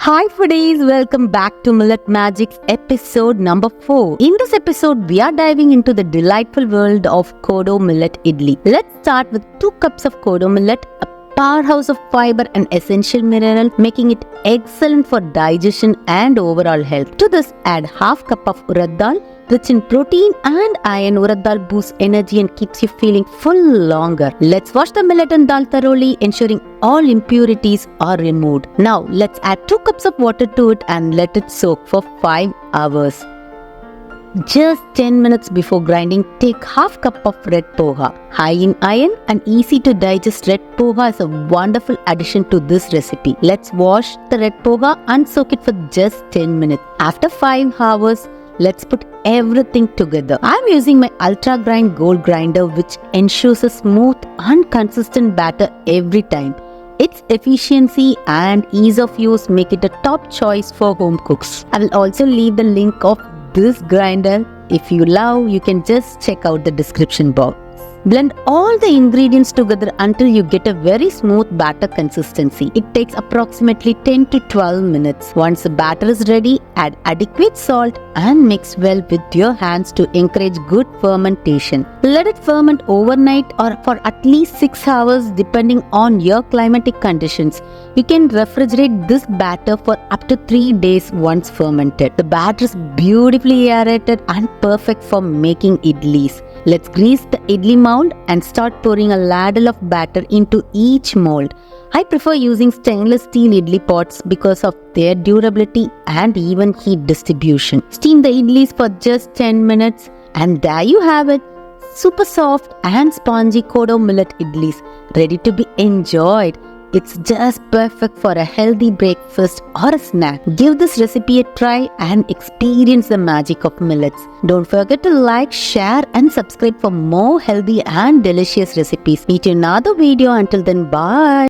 Hi foodies, welcome back to Millet Magic's episode number 4. In this episode, we are diving into the delightful world of Kodo Millet Idli. Let's start with 2 cups of Kodo Millet, a powerhouse of fiber and essential mineral, making it excellent for digestion and overall health. To this, add half cup of urad dal, rich in protein and iron. Urad dal boosts energy and keeps you feeling full longer. Let's wash the millet and dal thoroughly, ensuring all impurities are removed. Now, let's add 2 cups of water to it and let it soak for 5 hours. Just 10 minutes before grinding, take half cup of red poha. High in iron and easy to digest red poha is a wonderful addition to this recipe. Let's wash the red poha and soak it for just 10 minutes. After 5 hours, let's put everything together. I'm using my Ultra Grind Gold grinder, which ensures a smooth and consistent batter every time. Its efficiency and ease of use make it a top choice for home cooks. I will also leave the link of this grinder. If you love, you can just check out the description box. Blend all the ingredients together until you get a very smooth batter consistency. It takes approximately 10 to 12 minutes. Once the batter is ready, add adequate salt and mix well with your hands to encourage good fermentation. Let it ferment overnight or for at least 6 hours depending on your climatic conditions. You can refrigerate this batter for up to 3 days once fermented. The batter is beautifully aerated and perfect for making idlis. Let's grease the idli mold and start pouring a ladle of batter into each mold. I prefer using stainless steel idli pots because of their durability and even heat distribution. Steam the idlis for just 10 minutes and there you have it. Super soft and spongy Kodo Millet Idlis, ready to be enjoyed. It's just perfect for a healthy breakfast or a snack. Give this recipe a try and experience the magic of millets. Don't forget to like, share and subscribe for more healthy and delicious recipes. Meet you in another video. Until then, bye.